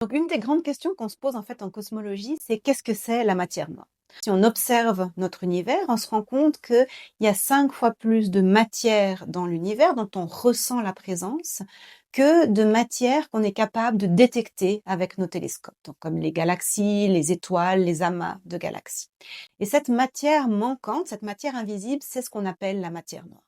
Donc une des grandes questions qu'on se pose en fait en cosmologie, c'est qu'est-ce que c'est la matière noire? Si on observe notre univers, on se rend compte qu'il y a 5 fois plus de matière dans l'univers dont on ressent la présence que de matière qu'on est capable de détecter avec nos télescopes, donc comme les galaxies, les étoiles, les amas de galaxies. Et cette matière manquante, cette matière invisible, c'est ce qu'on appelle la matière noire.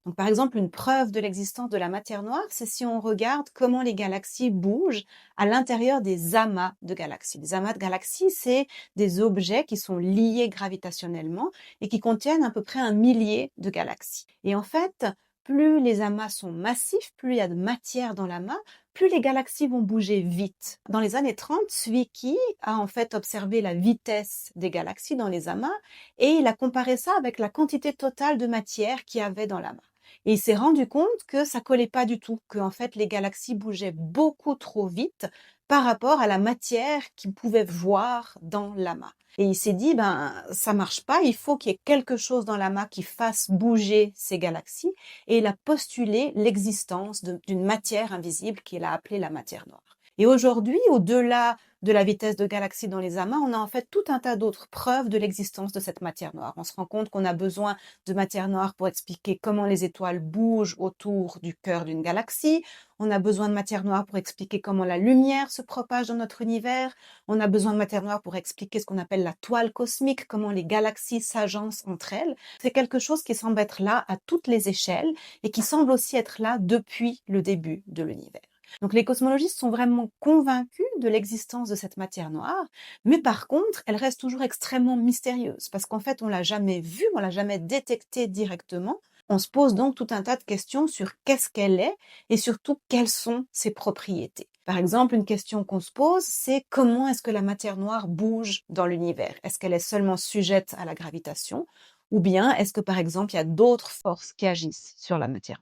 Donc, par exemple, une preuve de l'existence de la matière noire, c'est si on regarde comment les galaxies bougent à l'intérieur des amas de galaxies. Les amas de galaxies, c'est des objets qui sont liés gravitationnellement et qui contiennent à peu près 1 millier de galaxies. Et en fait, plus les amas sont massifs, plus il y a de matière dans l'amas, plus les galaxies vont bouger vite. Dans les années 30, Zwicky a en fait observé la vitesse des galaxies dans les amas et il a comparé ça avec la quantité totale de matière qu'il y avait dans l'amas. Et il s'est rendu compte que ça collait pas du tout, que en fait les galaxies bougeaient beaucoup trop vite par rapport à la matière qu'il pouvait voir dans l'amas. Et il s'est dit, ben, ça marche pas, il faut qu'il y ait quelque chose dans l'amas qui fasse bouger ces galaxies. Et il a postulé l'existence d'une matière invisible qu'il a appelée la matière noire. Et aujourd'hui, au-delà de la vitesse de galaxies dans les amas, on a en fait tout un tas d'autres preuves de l'existence de cette matière noire. On se rend compte qu'on a besoin de matière noire pour expliquer comment les étoiles bougent autour du cœur d'une galaxie. On a besoin de matière noire pour expliquer comment la lumière se propage dans notre univers. On a besoin de matière noire pour expliquer ce qu'on appelle la toile cosmique, comment les galaxies s'agencent entre elles. C'est quelque chose qui semble être là à toutes les échelles et qui semble aussi être là depuis le début de l'univers. Donc les cosmologistes sont vraiment convaincus de l'existence de cette matière noire, mais par contre, elle reste toujours extrêmement mystérieuse parce qu'en fait, on l'a jamais vue, on l'a jamais détectée directement. On se pose donc tout un tas de questions sur qu'est-ce qu'elle est et surtout quelles sont ses propriétés. Par exemple, une question qu'on se pose, c'est comment est-ce que la matière noire bouge dans l'univers? Est-ce qu'elle est seulement sujette à la gravitation ou bien est-ce que par exemple, il y a d'autres forces qui agissent sur la matière?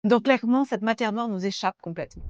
Donc clairement, cette matière noire nous échappe complètement.